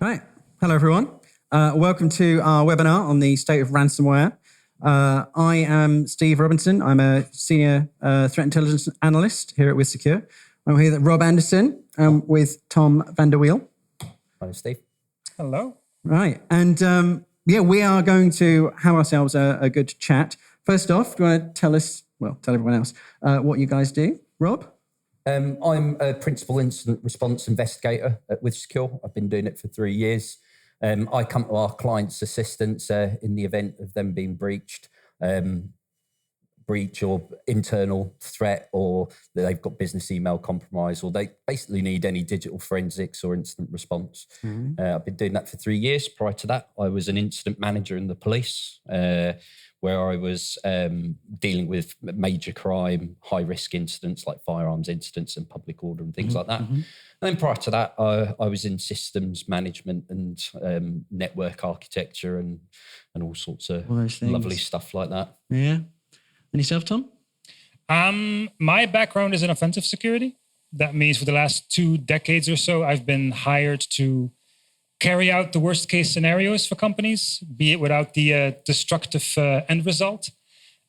Right. Hello, everyone. Welcome to our webinar on the state of ransomware. I am Steve Robinson. I'm a senior threat intelligence analyst here at WithSecure. I'm here with Rob Anderson with Tom Vanderweel. Hi, Steve. Hello. Right. And we are going to have ourselves a good chat. First off, do you want to tell us, tell everyone else what you guys do? Rob? I'm a principal incident response investigator at WithSecure. I've been doing it for 3 years. I come to our clients' assistance in the event of them being breach or internal threat, or they've got business email compromise, or they basically need any digital forensics or incident response. Mm-hmm. I've been doing that for 3 years. Prior to that, I was an incident manager in the police, where I was dealing with major crime, high-risk incidents like firearms incidents and public order and things like that. Mm-hmm. And then prior to that, I was in systems management and network architecture and all sorts of lovely stuff like that. Yeah. And yourself, Tom? My background is in offensive security. That means for the last 2 decades or so, I've been hired to carry out the worst case scenarios for companies, be it without the destructive end result,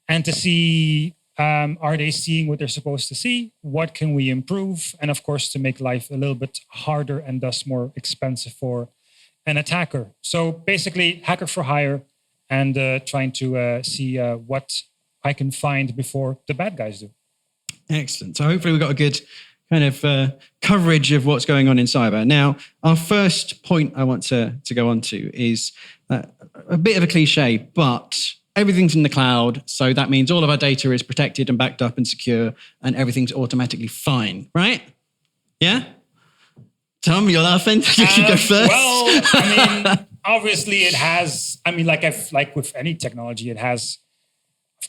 and to see, are they seeing what they're supposed to see? What can we improve? And of course, to make life a little bit harder and thus more expensive for an attacker. So basically, hacker for hire and trying to see what I can find before the bad guys do. Excellent. So hopefully we've got a good kind of coverage of what's going on in cyber. Now, our first point I want to go on to is a bit of a cliche, but everything's in the cloud. So that means all of our data is protected and backed up and secure, and everything's automatically fine, right? Yeah? Tom, you're laughing. You can go first. Well, I mean, obviously it has, like with any technology, it has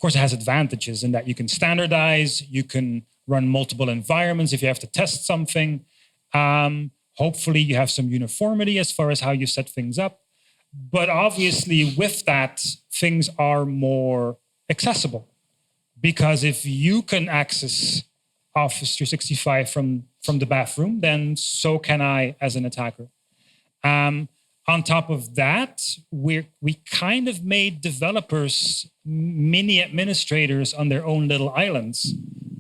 advantages in that you can standardize, you can run multiple environments if you have to test something. Hopefully you have some uniformity as far as how you set things up. But obviously with that, things are more accessible. Because if you can access Office 365 from the bathroom, then so can I as an attacker. On top of that, we kind of made developers mini administrators on their own little islands,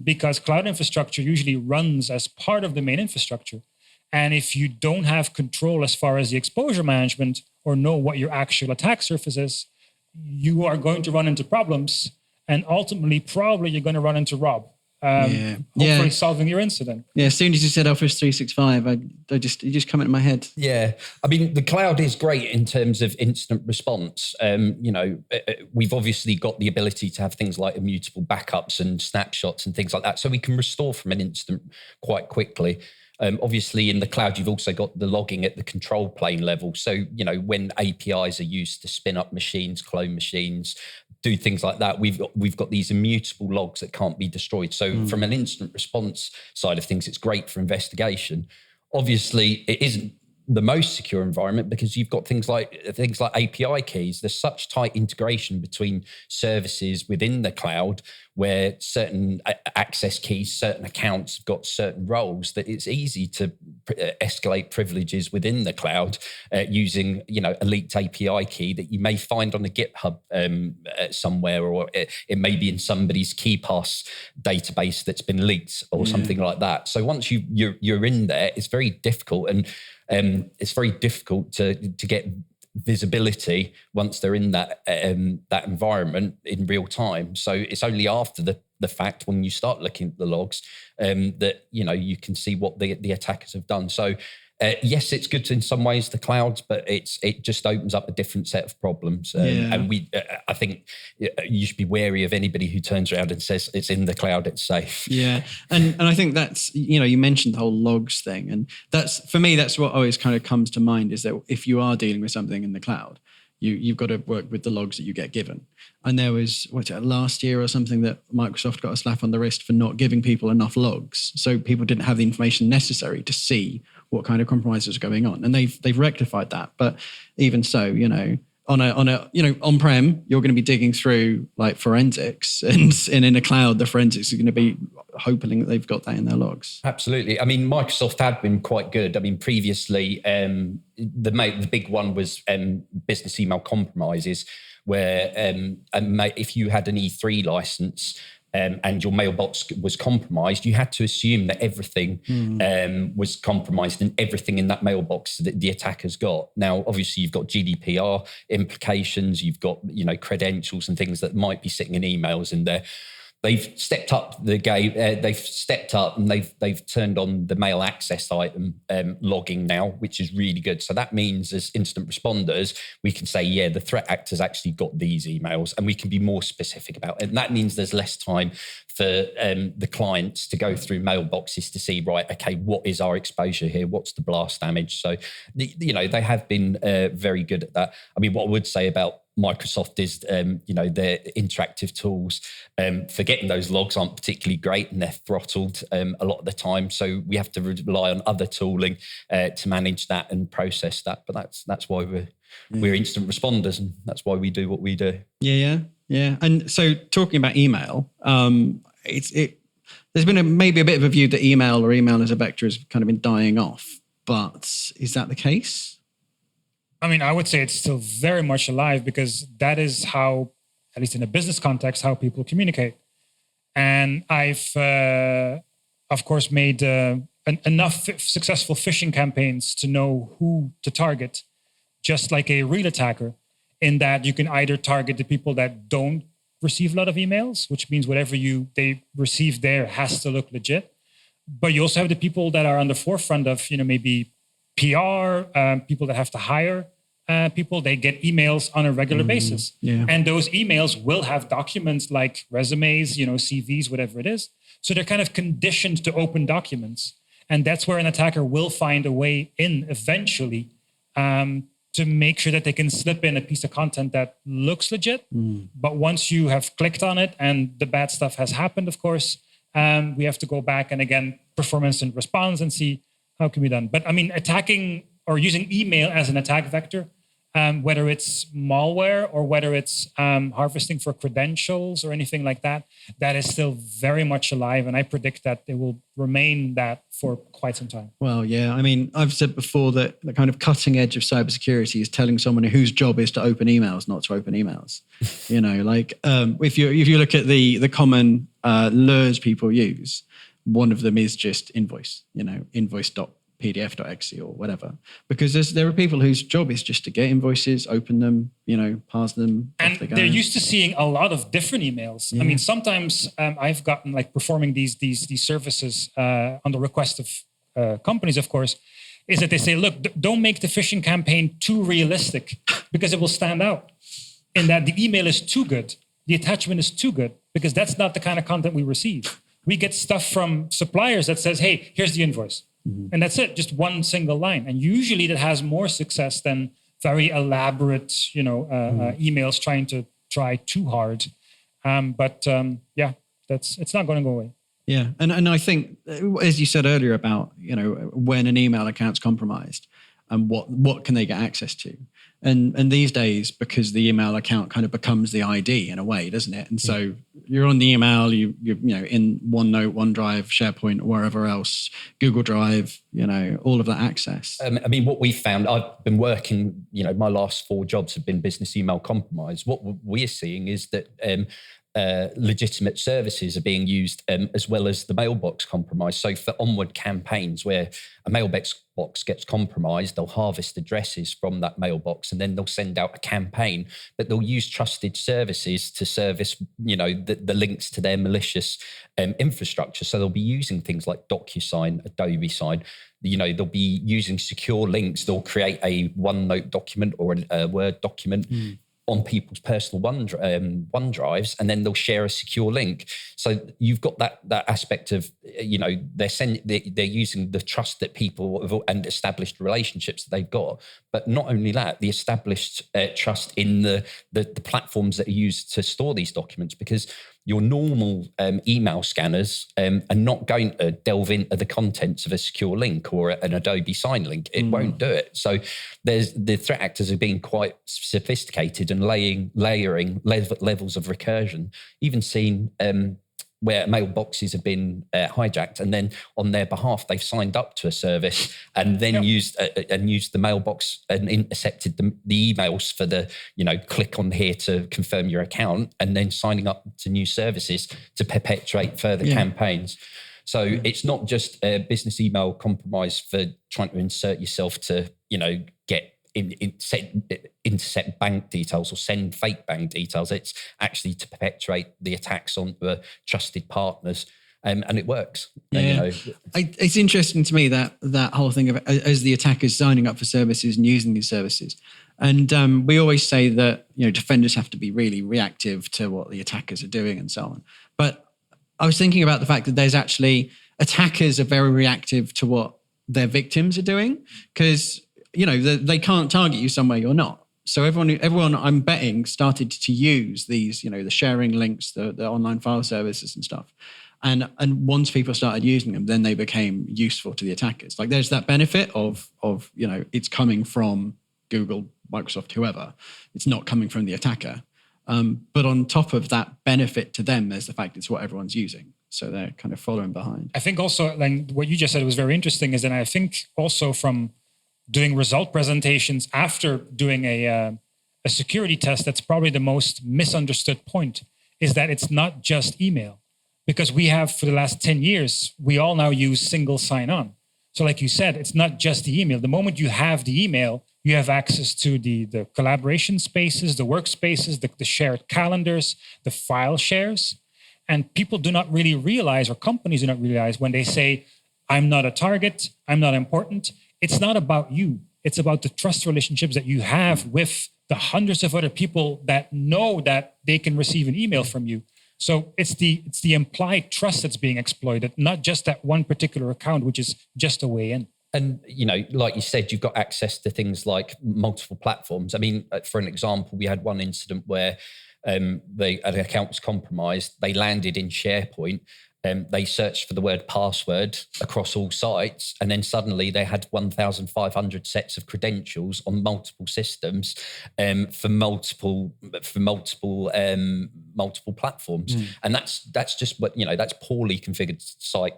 because cloud infrastructure usually runs as part of the main infrastructure. And if you don't have control as far as the exposure management or know what your actual attack surface is, you are going to run into problems. And ultimately, probably you're going to run into Rob. Hopefully solving your incident. Yeah, as soon as you said Office 365, it just come into my head. Yeah, I mean, the cloud is great in terms of instant response. We've obviously got the ability to have things like immutable backups and snapshots and things like that, so we can restore from an incident quite quickly. Obviously, in the cloud, you've also got the logging at the control plane level. So, when APIs are used to spin up machines, clone machines, do things like that, we've got these immutable logs that can't be destroyed. So from an instant response side of things, it's great for investigation. Obviously, it isn't the most secure environment because you've got things like API keys. There's such tight integration between services within the cloud where certain access keys, certain accounts have got certain roles that it's easy to escalate privileges within the cloud using, a leaked API key that you may find on a GitHub somewhere, or it may be in somebody's KeyPass database that's been leaked or something like that. So once you're in there, it's very difficult, and it's very difficult to get visibility once they're in that environment in real time. So it's only after the fact, when you start looking at the logs, that you can see what the attackers have done. So yes, it's good in some ways, the clouds, but it just opens up a different set of problems. And I think you should be wary of anybody who turns around and says it's in the cloud, it's safe. Yeah, and I think that's, you mentioned the whole logs thing, and that's, for me, that's what always kind of comes to mind, is that if you are dealing with something in the cloud, you've got to work with the logs that you get given. And there was, last year or something, that Microsoft got a slap on the wrist for not giving people enough logs. So people didn't have the information necessary to see what kind of compromises are going on. And they've rectified that. But even so, on-prem, you're going to be digging through like forensics, and in a cloud, the forensics are going to be hoping that they've got that in their logs. Absolutely. I mean, Microsoft have been quite good. I mean, previously, the big one was business email compromises, where if you had an E3 license and your mailbox was compromised, you had to assume that everything was compromised and everything in that mailbox that the attackers got. Now, obviously, you've got GDPR implications, you've got credentials and things that might be sitting in emails in there. They've stepped up the game. They've stepped up and they've turned on the mail access item logging now, which is really good. So that means as incident responders, we can say, yeah, the threat actor's actually got these emails, and we can be more specific about it. And that means there's less time for the clients to go through mailboxes to see, right, okay, what is our exposure here? What's the blast damage? So, they have been very good at that. I mean, what I would say about Microsoft is, their interactive tools for getting those logs aren't particularly great, and they're throttled a lot of the time. So we have to rely on other tooling to manage that and process that. But that's why we're incident responders, and that's why we do what we do. Yeah. And so talking about email, there's been maybe a bit of a view that email as a vector has kind of been dying off. But is that the case? I mean, I would say it's still very much alive, because that is how, at least in a business context, how people communicate. And I've, of course, made enough successful phishing campaigns to know who to target, just like a real attacker, in that you can either target the people that don't receive a lot of emails, which means whatever they receive there has to look legit. But you also have the people that are on the forefront of, maybe PR, people that have to hire people. They get emails on a regular basis. Yeah. And those emails will have documents like resumes, CVs, whatever it is. So they're kind of conditioned to open documents. And that's where an attacker will find a way in eventually to make sure that they can slip in a piece of content that looks legit. But once you have clicked on it and the bad stuff has happened, of course, we have to go back and again perform instant response and see how can be done. But I mean, attacking or using email as an attack vector, whether it's malware or whether it's harvesting for credentials or anything like that, that is still very much alive. And I predict that it will remain that for quite some time. Well, yeah. I mean, I've said before that the kind of cutting edge of cybersecurity is telling someone whose job is to open emails, not to open emails. If you look at the common lures people use, one of them is just invoice, invoice.pdf.exe or whatever, because there are people whose job is just to get invoices, open them, parse them. And they're used to seeing a lot of different emails. Yeah. I mean, sometimes I've gotten performing these services on the request of companies, of course, is that they say, look, don't make the phishing campaign too realistic because it will stand out in that the email is too good. The attachment is too good, because that's not the kind of content we receive. We get stuff from suppliers that says, hey, here's the invoice. And that's it, just one single line. And usually that has more success than very elaborate, emails trying to try too hard. It's not going to go away. Yeah. And I think, as you said earlier about, when an email account's compromised and what can they get access to? And these days, because the email account kind of becomes the ID in a way, doesn't it? And so you're on the email, you in OneNote, OneDrive, SharePoint, or wherever else, Google Drive, all of that access. I mean, what we found, I've been working, my last 4 jobs have been business email compromise. What we're seeing is that legitimate services are being used as well as the mailbox compromise. So for onward campaigns where a mailbox box gets compromised, they'll harvest addresses from that mailbox and then they'll send out a campaign, but they'll use trusted services to service, the links to their malicious infrastructure. So they'll be using things like DocuSign, Adobe Sign. They'll be using secure links. They'll create a OneNote document or a Word document on people's personal OneDrives, and then they'll share a secure link. So you've got that aspect of, they're using the trust that people have and established relationships that they've got. But not only that, the established trust in the platforms that are used to store these documents, because your normal email scanners are not going to delve into the contents of a secure link or an Adobe Sign link. It won't do it. So the threat actors are being quite sophisticated and layering levels of recursion. Even seen where mailboxes have been hijacked, and then on their behalf they've signed up to a service and then used the mailbox and intercepted the emails for the, click on here to confirm your account, and then signing up to new services to perpetuate further campaigns. So it's not just a business email compromise for trying to insert yourself to, get intercept bank details or send fake bank details. It's actually to perpetuate the attacks on trusted partners. And it works. Yeah. And, it's interesting to me that whole thing of as the attackers signing up for services and using these services. And we always say that, defenders have to be really reactive to what the attackers are doing and so on. But I was thinking about the fact that there's actually attackers are very reactive to what their victims are doing, because they can't target you somewhere you're not. So everyone I'm betting started to use these, the sharing links, the online file services and stuff. And once people started using them, then they became useful to the attackers. Like there's that benefit of it's coming from Google, Microsoft, whoever. It's not coming from the attacker. But on top of that benefit to them, there's the fact it's what everyone's using. So they're kind of following behind. I think also, like what you just said was very interesting, is that I think also from doing result presentations after doing a security test, that's probably the most misunderstood point, is that it's not just email. Because we have, for the last 10 years, we all now use single sign-on. So like you said, it's not just the email. The moment you have the email, you have access to the collaboration spaces, the workspaces, the shared calendars, the file shares. And people do not really realize, or companies do not realize, when they say, I'm not a target, I'm not important, it's not about you. It's about the trust relationships that you have with the hundreds of other people that know that they can receive an email from you. So it's the implied trust that's being exploited, not just that one particular account, which is just a way in. And, like you said, you've got access to things like multiple platforms. I mean, for an example, we had one incident where an account was compromised. They landed in SharePoint. They searched for the word password across all sites, and then suddenly they had 1,500 sets of credentials on multiple systems for multiple platforms, and that's just what that's poorly configured site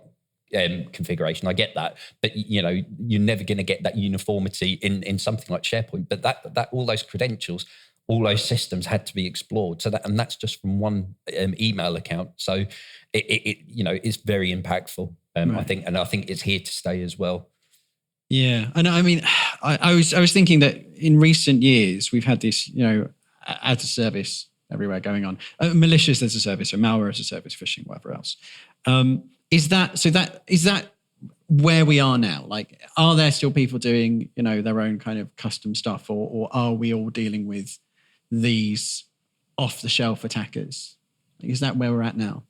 configuration. I get that, but you're never going to get that uniformity in something like SharePoint. But that all those credentials, all those systems had to be explored. So that's just from one email account. So it's very impactful. Right. I think it's here to stay as well. Yeah, and I mean, I was thinking that in recent years we've had this, as a service everywhere going on, malicious as a service, or malware as a service, phishing, whatever else. Is that where we are now? Like, are there still people doing their own kind of custom stuff, or are we all dealing with these off-the-shelf attackers? Is that where we're at now?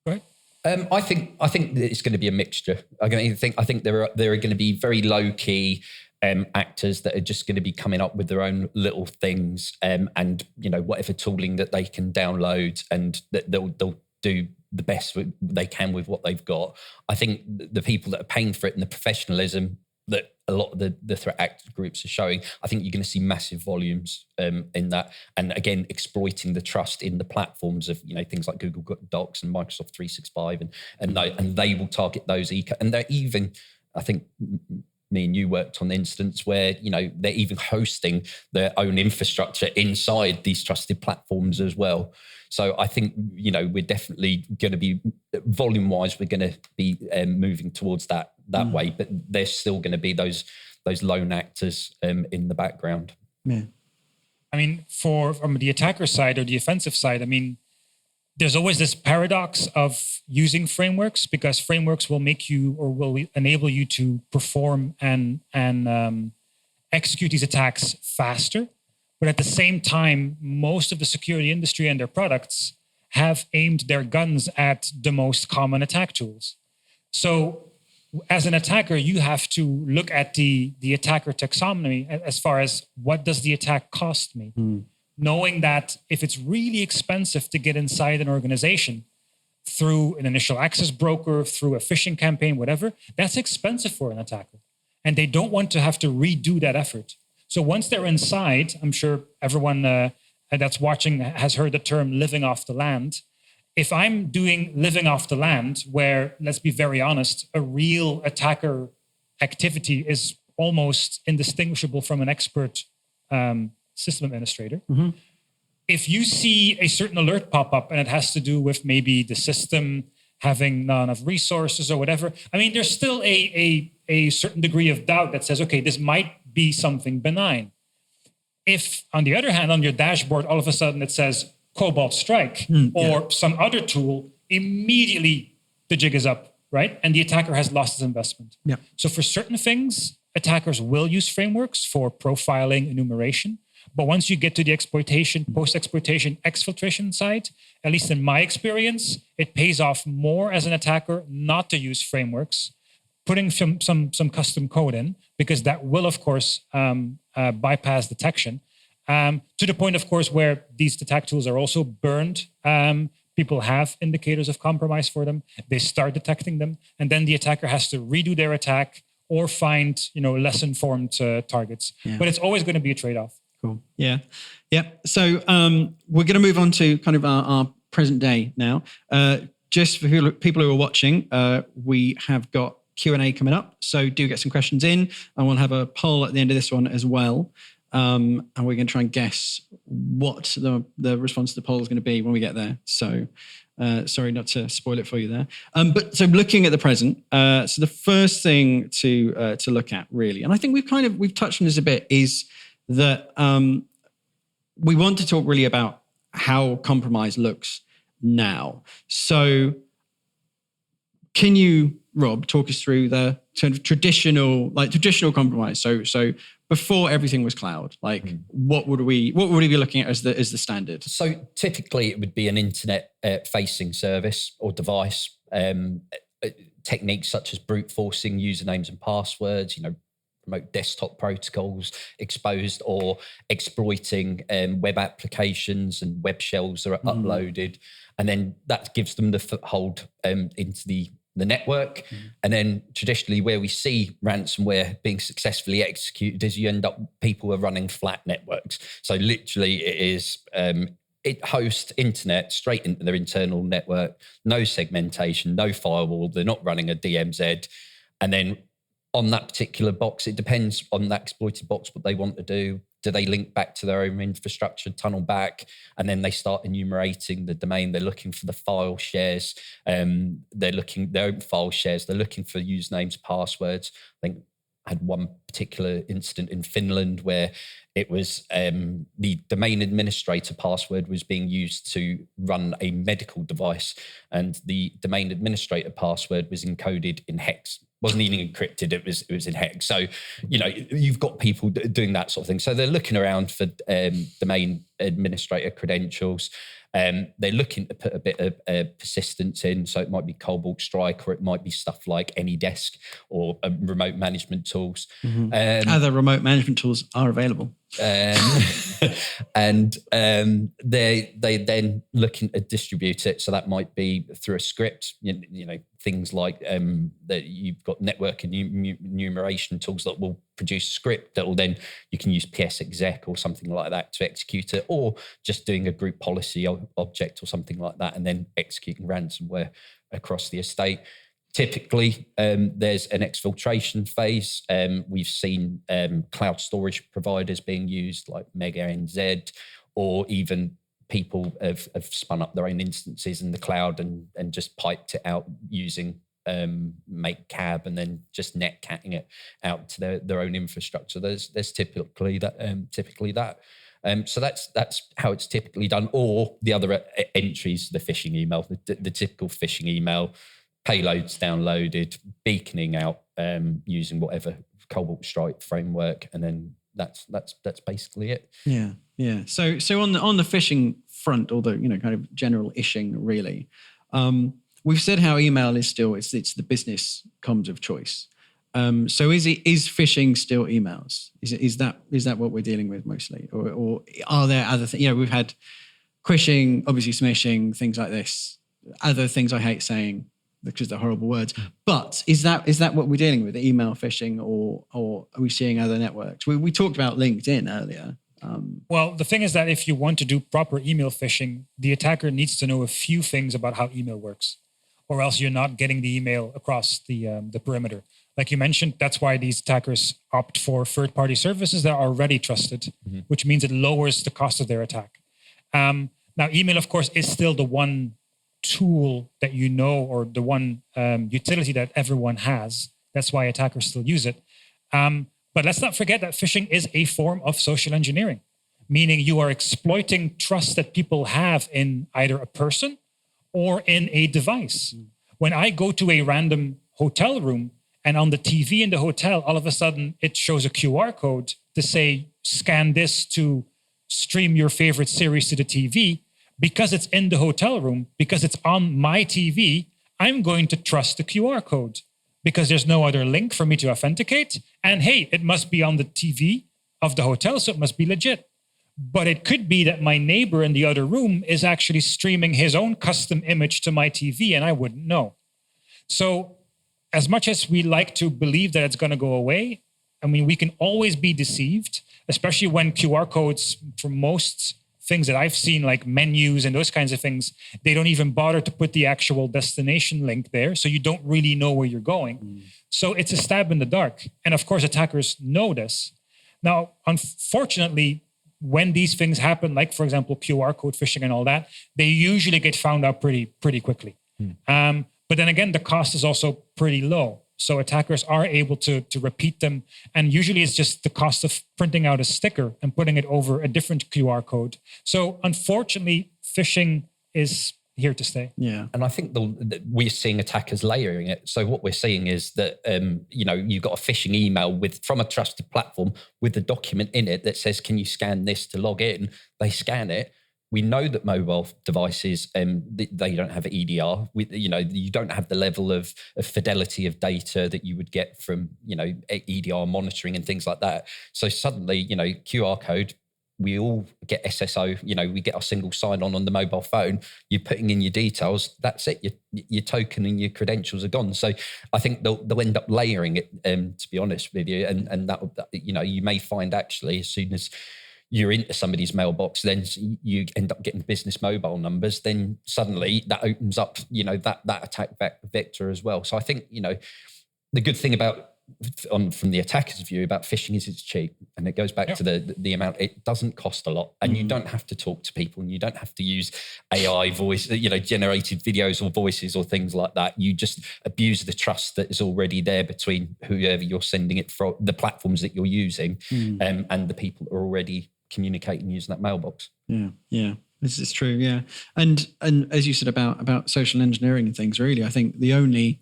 Right. I think that it's going to be a mixture. I think there are going to be very low-key actors that are just going to be coming up with their own little things, and whatever tooling that they can download, and that they'll do the best they can with what they've got. I think the people that are paying for it and the professionalism that a lot of the threat actor groups are showing, I think you're going to see massive volumes in that. And again, exploiting the trust in the platforms of, things like Google Docs and Microsoft 365, and they will target those and they're even, I think me and you worked on incidents where, they're even hosting their own infrastructure inside these trusted platforms as well. So I think, we're definitely going to be, volume-wise, we're going to be moving towards that way, but there's still going to be those lone actors in the background. Yeah. I mean, from the attacker side or the offensive side, I mean, there's always this paradox of using frameworks, because frameworks will make you, or will enable you to perform and execute these attacks faster. But at the same time, most of the security industry and their products have aimed their guns at the most common attack tools. So as an attacker, you have to look at the attacker taxonomy as far as, what does the attack cost me? Knowing that if it's really expensive to get inside an organization through an initial access broker, through a phishing campaign, whatever, that's expensive for an attacker. And they don't want to have to redo that effort. So once they're inside, I'm sure everyone that's watching has heard the term living off the land. if I'm living off the land, where, let's be very honest, a real attacker activity is almost indistinguishable from an expert system administrator. If you see a certain alert pop up and it has to do with maybe the system having not enough resources or whatever, I mean, there's still a certain degree of doubt that says, okay, this might be something benign. If, on the other hand, on your dashboard, all of a sudden it says Cobalt Strike or some other tool, immediately the jig is up, right? And the attacker has lost his investment. Yeah. So for certain things, attackers will use frameworks for profiling, enumeration. But once you get to the exploitation, post-exploitation, exfiltration side, at least in my experience, it pays off more as an attacker not to use frameworks, putting some custom code in, because that will, of course, bypass detection. To the point, of course, where these attack tools are also burned. People have indicators of compromise for them. They start detecting them, and then the attacker has to redo their attack or find, less informed targets. Yeah. But it's always going to be a trade-off. Cool. Yeah. So we're going to move on to kind of our present day now. Just for people who are watching, we have got Q&A coming up. So do get some questions in, and we'll have a poll at the end of this one as well. And we're going to try and guess what the response to the poll is going to be when we get there. So sorry not to spoil it for you there. But so looking at the present, so the first thing to look at really, and I think we've touched on this a bit, is that we want to talk really about how compromise looks now. So can you, Rob, talk us through the sort of traditional compromise? So before everything was cloud, what would we be looking at as the standard? So typically it would be an internet facing service or device. Techniques such as brute forcing usernames and passwords, remote desktop protocols exposed, or exploiting web applications and web shells that are uploaded, and then that gives them the foothold into the network. And then traditionally where we see ransomware being successfully executed is you end up, people are running flat networks. So literally it is, it hosts internet straight into their internal network, no segmentation, no firewall. They're not running a DMZ. And then on that particular box, it depends on that exploited box, what they want to do. Do they link back to their own infrastructure, tunnel back, and then they start enumerating the domain? They're looking for the file shares. They're looking their own file shares. They're looking for usernames, passwords. I think I had one particular incident in Finland where it was the domain administrator password was being used to run a medical device, and the domain administrator password was encoded in hex. Wasn't even encrypted, it was in hex. So, you've got people doing that sort of thing. So they're looking around for domain administrator credentials. They're looking to put a bit of persistence in. So it might be Cobalt Strike, or it might be stuff like AnyDesk or remote management tools. Other remote management tools are available. And they then looking to distribute it. So that might be through a script, things like that you've got network enumeration tools that will produce a script that will then, you can use PS exec or something like that to execute it, or just doing a group policy object or something like that, and then executing ransomware across the estate. Typically, there's an exfiltration phase. We've seen cloud storage providers being used like Mega NZ, or even people have spun up their own instances in the cloud and just piped it out using make cab and then just netcatting it out to their own infrastructure. There's typically that. So that's how it's typically done. Or the other entries, the phishing email, the typical phishing email, payloads downloaded, beaconing out using whatever Cobalt Strike framework, and then that's basically it. Yeah. So on the phishing front, although kind of general ishing really, we've said how email is still it's the business comms of choice. So is phishing still emails? Is that what we're dealing with mostly, or are there other things? We've had quishing, obviously smishing, things like this. Other things I hate saying because they're horrible words. But is that what we're dealing with? Email phishing, or are we seeing other networks? We talked about LinkedIn earlier. Well, the thing is that if you want to do proper email phishing, the attacker needs to know a few things about how email works, or else you're not getting the email across the perimeter. Like you mentioned, that's why these attackers opt for third-party services that are already trusted, which means it lowers the cost of their attack. Now, email, of course, is still the one tool that you know, or the one utility that everyone has. That's why attackers still use it. But let's not forget that phishing is a form of social engineering, meaning you are exploiting trust that people have in either a person or in a device. When I go to a random hotel room and on the TV in the hotel, all of a sudden it shows a QR code to say, scan this to stream your favorite series to the TV, because it's in the hotel room, because it's on my TV, I'm going to trust the QR code because there's no other link for me to authenticate. And hey, it must be on the TV of the hotel, so it must be legit. But it could be that my neighbor in the other room is actually streaming his own custom image to my TV and I wouldn't know. So as much as we like to believe that it's going to go away, I mean, we can always be deceived, especially when QR codes for most things that I've seen, like menus and those kinds of things, they don't even bother to put the actual destination link there. So you don't really know where you're going. So it's a stab in the dark. And of course, attackers know this. Now, unfortunately, when these things happen, like, for example, QR code phishing and all that, they usually get found out pretty quickly. But then again, the cost is also pretty low. So attackers are able to repeat them. And usually it's just the cost of printing out a sticker and putting it over a different QR code. So unfortunately, phishing is here to stay. Yeah. And I think we're seeing attackers layering it. So what we're seeing is that, you've got a phishing email from a trusted platform with a document in it that says, can you scan this to log in? They scan it. We know that mobile devices, they don't have EDR. You don't have the level of fidelity of data that you would get from, EDR monitoring and things like that. So suddenly, QR code, we all get SSO, we get our single sign-on the mobile phone. You're putting in your details, that's it. Your token and your credentials are gone. So I think they'll end up layering it, to be honest with you. And that, you may find actually as soon as you're into somebody's mailbox, then you end up getting business mobile numbers, then suddenly that opens up, that attack vector as well. So I think, the good thing about, from the attacker's view about phishing is it's cheap. And it goes back to the amount, it doesn't cost a lot. And you don't have to talk to people and you don't have to use AI voice, generated videos or voices or things like that. You just abuse the trust that is already there between whoever you're sending it from, the platforms that you're using, and the people that are already communicating using that mailbox. Yeah. This is true. Yeah. And as you said about social engineering and things, really, I think the only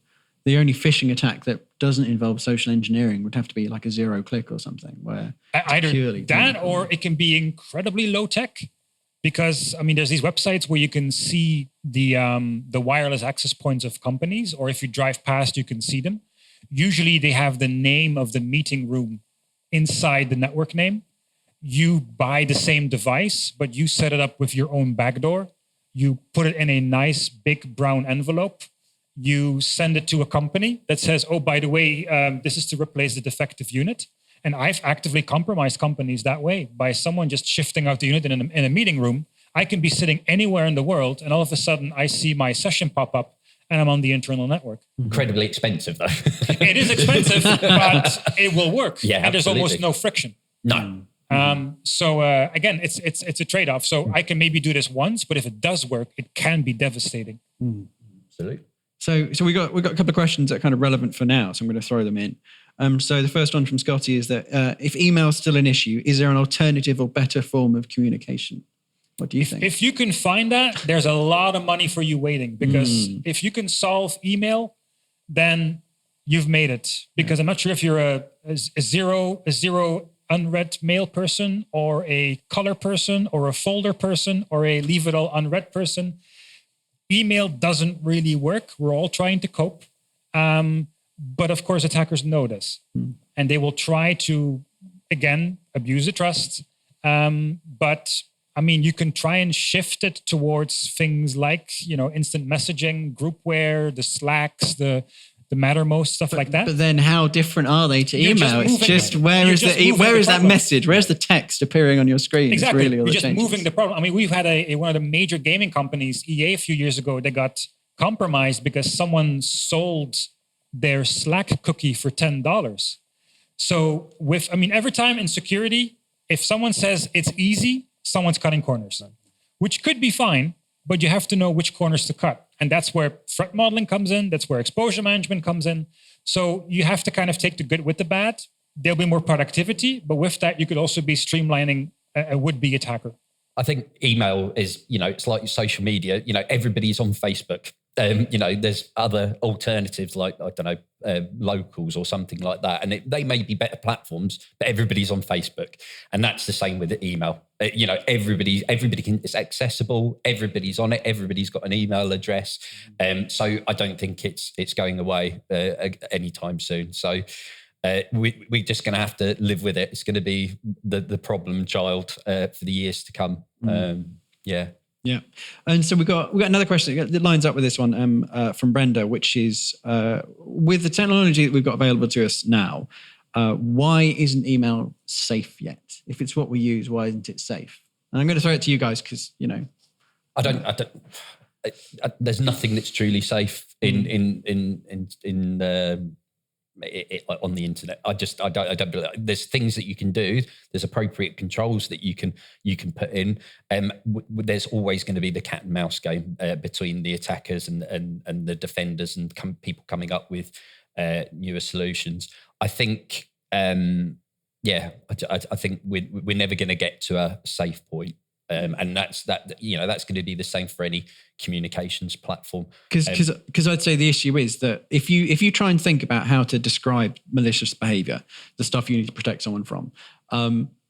phishing attack that doesn't involve social engineering would have to be like a zero click or something, where either that or it can be incredibly low tech, because there's these websites where you can see the wireless access points of companies, or if you drive past, you can see them. Usually they have the name of the meeting room inside the network name. You buy the same device, but you set it up with your own backdoor. You put it in a nice big brown envelope. You send it to a company that says, oh, by the way, this is to replace the defective unit. And I've actively compromised companies that way by someone just shifting out the unit in a meeting room. I can be sitting anywhere in the world, and all of a sudden I see my session pop up and I'm on the internal network. Incredibly expensive, though. It is expensive, but it will work. Yeah, and there's almost no friction. No. So again, it's a trade-off. So I can maybe do this once, but if it does work, it can be devastating. Absolutely. So we got a couple of questions that are kind of relevant for now, so I'm going to throw them in. So the first one from Scotty is that if email is still an issue, is there an alternative or better form of communication? What do you think? If you can find that, there's a lot of money for you waiting, because if you can solve email, then you've made it. Because I'm not sure if you're a zero unread mail person, or a color person, or a folder person, or a leave it all unread person. Email doesn't really work. We're all trying to cope. But of course, attackers know this. And they will try to, again, abuse the trust. But you can try and shift it towards things like, instant messaging, groupware, the Slacks, the the Mattermost, stuff like that. But then how different are they to You're just email? It's moving just it. where You're is just the moving where the is that problem. message? Where's the text appearing on your screen? Exactly. It's really all You're that just changes. moving the problem. I mean, we've had one of the major gaming companies, EA, a few years ago, they got compromised because someone sold their Slack cookie for $10. So every time in security, if someone says it's easy, someone's cutting corners, which could be fine, but you have to know which corners to cut. And that's where threat modeling comes in. That's where exposure management comes in. So you have to kind of take the good with the bad. There'll be more productivity, but with that, you could also be streamlining a would-be attacker. I think email is, it's like social media. Everybody's on Facebook. There's other alternatives like, I don't know, Locals or something like that. And they may be better platforms, but everybody's on Facebook. And that's the same with the email. Everybody it's accessible. Everybody's on it. Everybody's got an email address. So I don't think it's going away anytime soon. So we're just going to have to live with it. It's going to be the problem child for the years to come. Yeah. And so we got another question that lines up with this one from Brenda, which is with the technology that we've got available to us now, why isn't email safe yet? If it's what we use, why isn't it safe? And I'm going to throw it to you guys because, I don't there's nothing that's truly safe on the internet. I don't believe there's things that you can do. There's appropriate controls that you can put in. There's always going to be the cat and mouse game between the attackers and the defenders and people coming up with newer solutions. I think, I think we're never going to get to a safe point. And that's going to be the same for any communications platform. Because I'd say the issue is that if you try and think about how to describe malicious behavior, the stuff you need to protect someone from,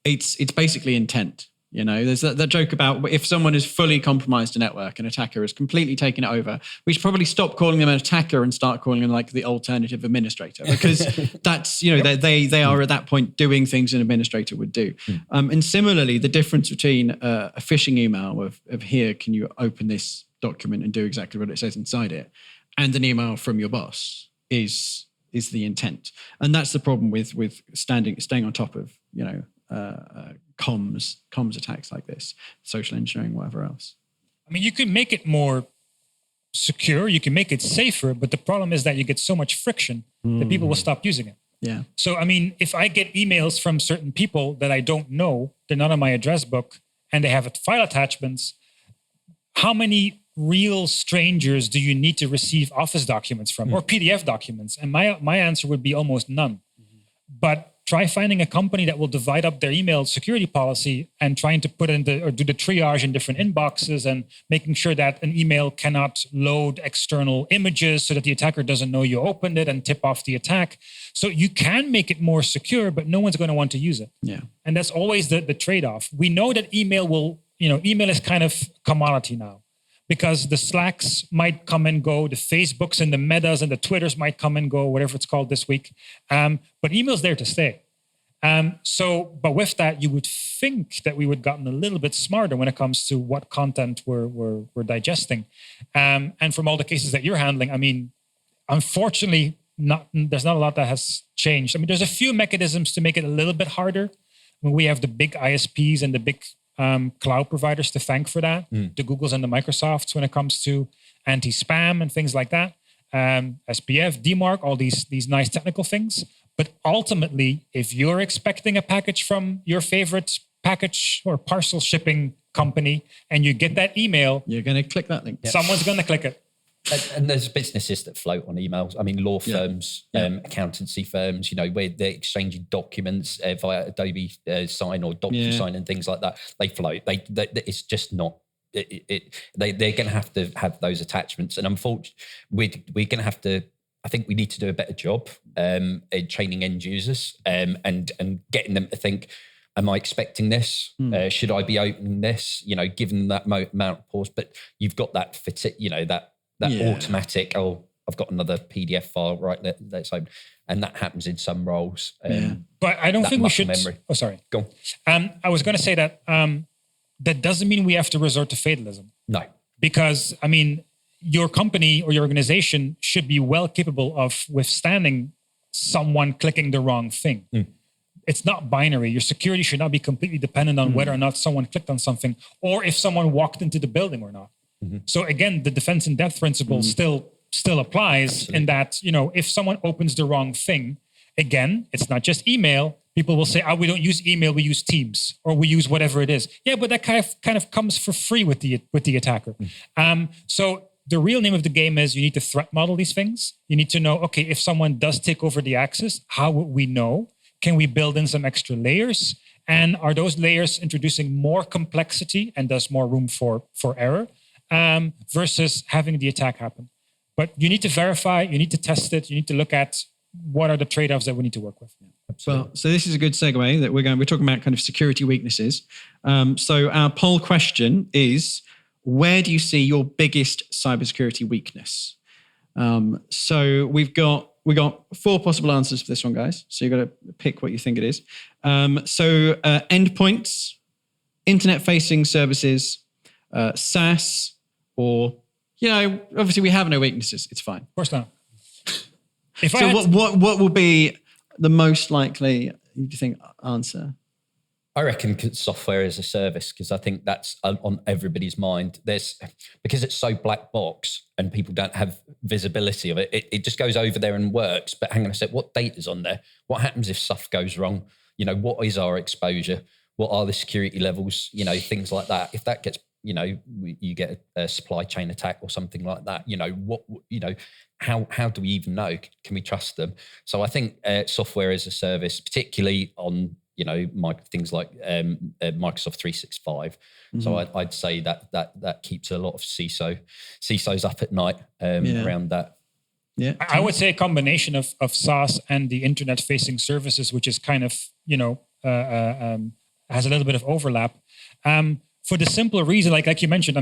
it's basically intent. There's that joke about if someone has fully compromised a network, an attacker has completely taken it over, we should probably stop calling them an attacker and start calling them like the alternative administrator, because that's, they are at that point doing things an administrator would do. And similarly, the difference between a phishing email of here, can you open this document and do exactly what it says inside it, and an email from your boss is the intent. And that's the problem with staying on top of, comms attacks like this, social engineering, whatever else. I mean, you can make it more secure, you can make it safer, but the problem is that you get so much friction that people will stop using it. Yeah. So, I mean, if I get emails from certain people that I don't know, they're not on my address book, and they have file attachments, how many real strangers do you need to receive Office documents from or PDF documents? And my answer would be almost none. But try finding a company that will divide up their email security policy and trying to put or do the triage in different inboxes and making sure that an email cannot load external images so that the attacker doesn't know you opened it and tip off the attack. So you can make it more secure, but no one's going to want to use it. Yeah. And that's always the trade-off. We know that email is kind of commodity now, because the Slacks might come and go, the Facebooks and the Metas and the Twitters might come and go, whatever it's called this week. But email's there to stay. But with that, you would think that we would have gotten a little bit smarter when it comes to what content we're digesting. And from all the cases that you're handling, I mean, unfortunately, there's not a lot that has changed. I mean, there's a few mechanisms to make it a little bit harder. I mean, we have the big ISPs and the big cloud providers to thank for that, the Googles and the Microsofts when it comes to anti-spam and things like that, SPF, DMARC, all these nice technical things. But ultimately, if you're expecting a package from your favorite package or parcel shipping company and you get that email, you're going to click that link. Someone's going to click it. And there's businesses that float on emails. I mean, law firms, accountancy firms, where they're exchanging documents via Adobe Sign or DocuSign and things like that. They float. It's just not. They're going to have those attachments. And unfortunately, we're going to have to. I think we need to do a better job in training end users and getting them to think, am I expecting this? Should I be opening this? Giving them that amount of pause. But you've got that automatic, I've got another PDF file, right, let's open. And that happens in some roles. But I don't think we should. Memory. Oh, sorry. Go on. I was going to say that that doesn't mean we have to resort to fatalism. No. Because, I mean, your company or your organization should be well capable of withstanding someone clicking the wrong thing. It's not binary. Your security should not be completely dependent on whether or not someone clicked on something or if someone walked into the building or not. So again, the defense in depth principle still applies in that, if someone opens the wrong thing, again, it's not just email. People will say, we don't use email, we use Teams, or we use whatever it is. Yeah, but that kind of comes for free with the attacker. So the real name of the game is you need to threat model these things. You need to know, okay, if someone does take over the access, how would we know? Can we build in some extra layers? And are those layers introducing more complexity and thus more room for error versus having the attack happen? But you need to verify, you need to test it, you need to look at what are the trade-offs that we need to work with. Well, so this is a good segue that we're talking about kind of security weaknesses. So our poll question is, where do you see your biggest cybersecurity weakness? So we got 4 possible answers for this one, guys. So you've got to pick what you think it is. So endpoints, internet-facing services, SaaS, or, obviously we have no weaknesses. It's fine. Of course not. What will be the most likely, do you think, answer? I reckon software as a service, because I think that's on everybody's mind. Because it's so black box and people don't have visibility of it, it just goes over there and works. But hang on a sec, what data's on there? What happens if stuff goes wrong? What is our exposure? What are the security levels? Things like that. If that gets, you get a supply chain attack or something like that, how do we even know? Can we trust them? So I think software as a service, particularly on things like Microsoft 365. So I'd say that keeps a lot of CISOs up at night around that. Yeah, I would say a combination of SaaS and the internet-facing services, which is kind of has a little bit of overlap. For the simple reason, like you mentioned,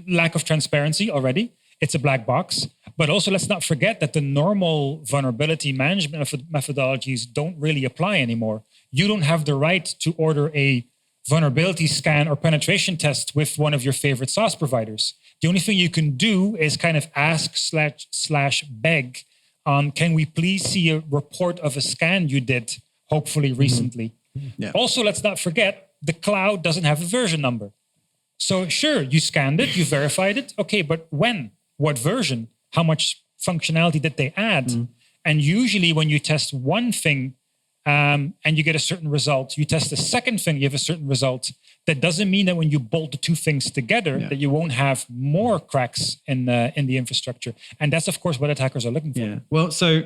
lack of transparency already. It's a black box. But also, let's not forget that the normal vulnerability management methodologies don't really apply anymore. You don't have the right to order a vulnerability scan or penetration test with one of your favorite SaaS providers. The only thing you can do is kind of ask / beg on, can we please see a report of a scan you did, hopefully recently. Yeah. Also, let's not forget, the cloud doesn't have a version number. So sure, you scanned it, you verified it. Okay, but when? What version? How much functionality did they add? And usually when you test one thing and you get a certain result, you test the second thing, you have a certain result. That doesn't mean that when you bolt the two things together, that you won't have more cracks in the infrastructure. And that's, of course, what attackers are looking for. Yeah. Well, so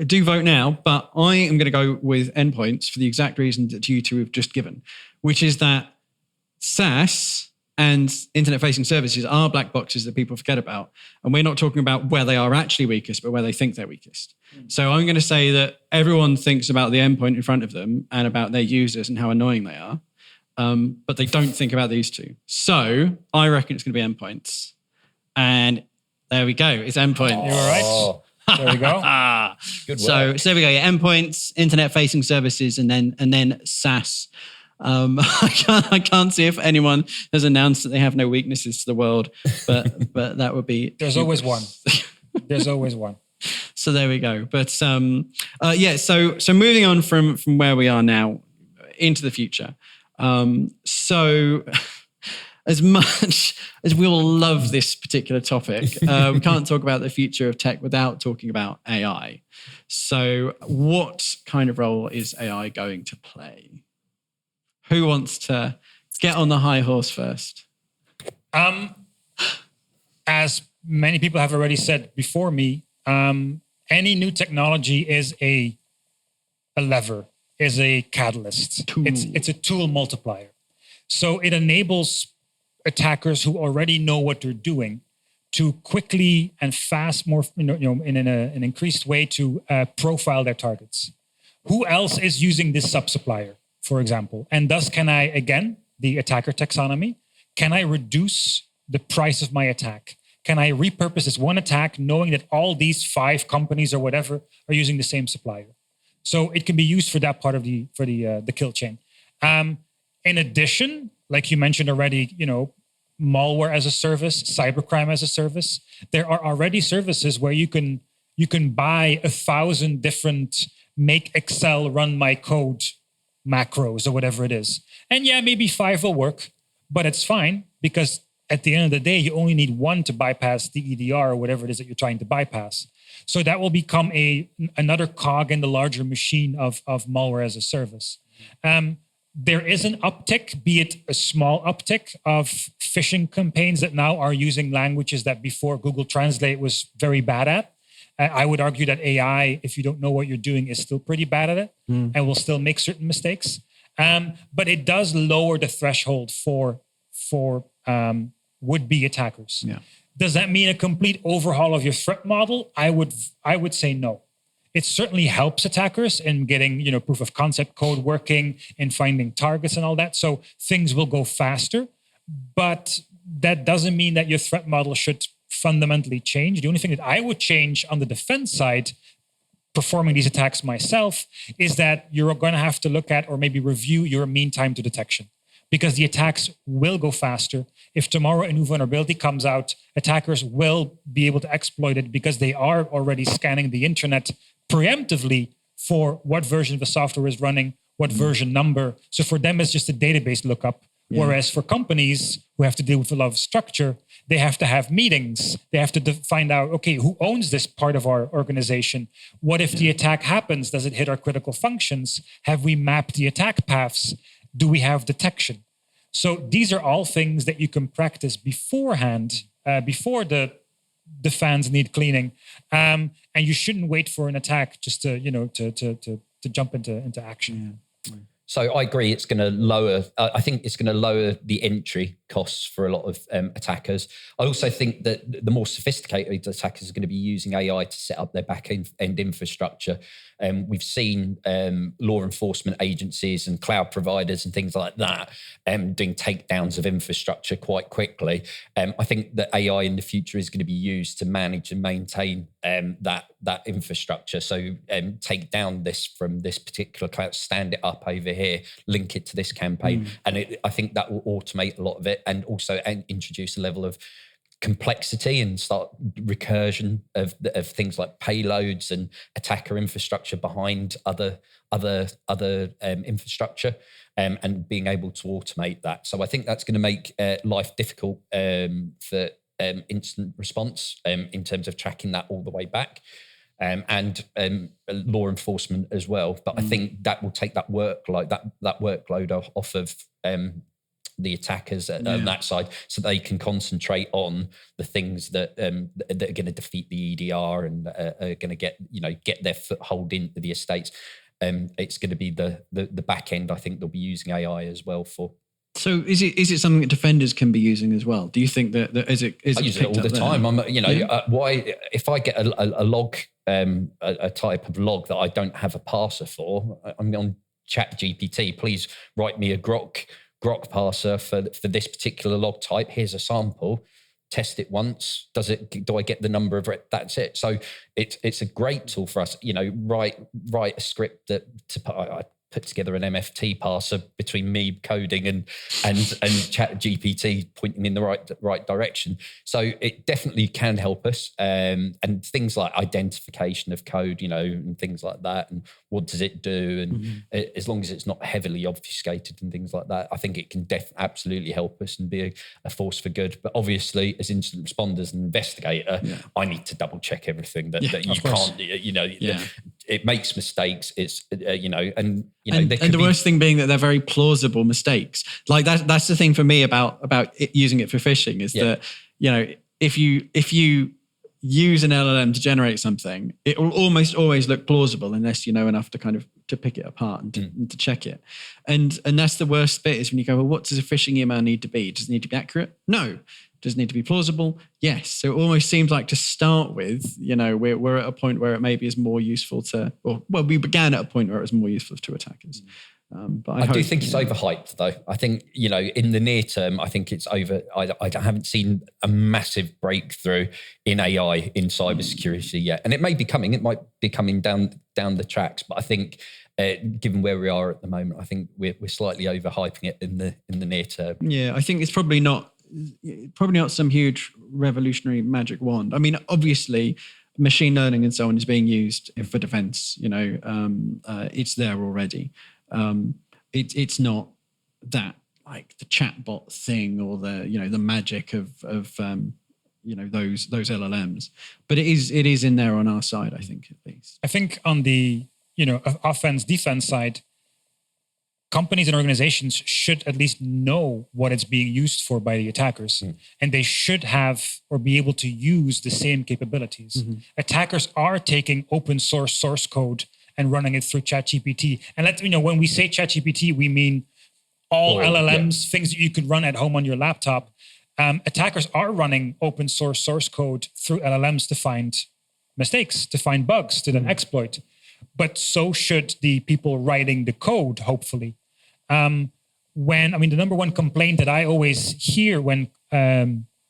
do vote now, but I am going to go with endpoints for the exact reason that you two have just given, which is that SaaS and internet-facing services are black boxes that people forget about. And we're not talking about where they are actually weakest, but where they think they're weakest. So I'm going to say that everyone thinks about the endpoint in front of them and about their users and how annoying they are, but they don't think about these two. So I reckon it's going to be endpoints. And there we go. It's endpoints. You're right. There we go. Good work. So there we go. Yeah, endpoints, internet-facing services, and then SaaS. I can't see if anyone has announced that they have no weaknesses to the world, but that would be. There's always one. There's always one. So there we go. But So moving on from where we are now into the future. So as much as we all love this particular topic, we can't talk about the future of tech without talking about AI. So what kind of role is AI going to play? Who wants to get on the high horse first? As many people have already said before me, any new technology is a lever, is a catalyst. Tool. It's a tool multiplier. So it enables attackers who already know what they're doing to quickly and fast, more in an increased way to profile their targets. Who else is using this sub-supplier, for example? And thus can I, again, the attacker taxonomy, can I reduce the price of my attack? Can I repurpose this one attack knowing that all these 5 companies or whatever are using the same supplier? So it can be used for that part of the kill chain. In addition, like you mentioned already, malware as a service, cybercrime as a service. There are already services where you can buy 1,000 different make Excel run my code macros or whatever it is. And yeah, maybe 5 will work, but it's fine because at the end of the day, you only need 1 to bypass the EDR or whatever it is that you're trying to bypass. So that will become another cog in the larger machine of malware as a service. There is an uptick, be it a small uptick, of phishing campaigns that now are using languages that before Google Translate was very bad at. I would argue that AI, if you don't know what you're doing, is still pretty bad at it and will still make certain mistakes. But it does lower the threshold for would-be attackers. Yeah. Does that mean a complete overhaul of your threat model? I would say no. It certainly helps attackers in getting, proof of concept code working and finding targets and all that. So things will go faster, but that doesn't mean that your threat model should fundamentally change. The only thing that I would change on the defense side, performing these attacks myself, is that you're going to have to look at or maybe review your mean time to detection, because the attacks will go faster. If tomorrow a new vulnerability comes out, attackers will be able to exploit it because they are already scanning the internet preemptively for what version of the software is running, what version number. So for them, it's just a database lookup. Yeah. Whereas for companies who have to deal with a lot of structure, they have to have meetings. They have to find out, okay, who owns this part of our organization? What if the attack happens? Does it hit our critical functions? Have we mapped the attack paths? Do we have detection? So these are all things that you can practice beforehand, before the fans need cleaning. And you shouldn't wait for an attack just to jump into action. Yeah. So I agree. It's going to lower. I think it's going to lower the entry costs for a lot of attackers. I also think that the more sophisticated attackers are going to be using AI to set up their back end infrastructure. We've seen law enforcement agencies and cloud providers and things like that doing takedowns of infrastructure quite quickly. I think that AI in the future is going to be used to manage and maintain that infrastructure. So take down this from this particular cloud, stand it up over here, link it to this campaign. And I think that will automate a lot of it and also introduce a level of complexity and start recursion of things like payloads and attacker infrastructure behind other infrastructure, and being able to automate that. So I think that's going to make life difficult for instant response in terms of tracking that all the way back, and law enforcement as well. But I think that will take that workload off of the attackers on that side, so they can concentrate on the things that are going to defeat the EDR and are going to get their foothold into the estates. It's going to be the back end. I think they'll be using AI as well for. So is it something that defenders can be using as well? Do you think that is it? I use it all the time. Why if I get a log, a type of log that I don't have a parser for, I'm on ChatGPT. Please write me a grok parser for this particular log type. Here's a sample. Test it once. Do I get the number of it? That's it. So it's a great tool for us. Write a script I put together an MFT parser between me coding and ChatGPT pointing in the right direction. So it definitely can help us. And things like identification of code, and things like that, and what does it do? And as long as it's not heavily obfuscated and things like that, I think it can absolutely help us and be a force for good. But obviously, as incident responders and investigator, I need to double check everything that you can't. It makes mistakes. It's and the worst thing being that they're very plausible mistakes. Like that's the thing for me about using it for phishing is that if you use an LLM to generate something, it will almost always look plausible unless you know enough to kind of to pick it apart and to check it. And that's the worst bit is when you go, well, what does a phishing email need to be? Does it need to be accurate? No. Does it need to be plausible? Yes. So it almost seems like to start with, we're at a point where it maybe is more useful we began at a point where it was more useful to attackers. But I do think it's overhyped, though. I think, in the near term, I think it's over. I haven't seen a massive breakthrough in AI in cybersecurity yet. And it may be coming. It might be coming down the tracks. But I think, given where we are at the moment, I think we're slightly overhyping it in the near term. Yeah, I think it's probably not probably not some huge revolutionary magic wand. I mean, obviously, machine learning and so on is being used for defense. It's there already. It's not that like the chatbot thing or the magic of those LLMs, but it is in there on our side, I think, at least. I think on the offense defense side, companies and organizations should at least know what it's being used for by the attackers, and they should have or be able to use the same capabilities. Attackers are taking open source code and running it through ChatGPT. And when we say ChatGPT, we mean all LLMs, things that you could run at home on your laptop. Attackers are running open source code through LLMs to find mistakes, to find bugs, to then exploit. But so should the people writing the code, hopefully. The number one complaint that I always hear when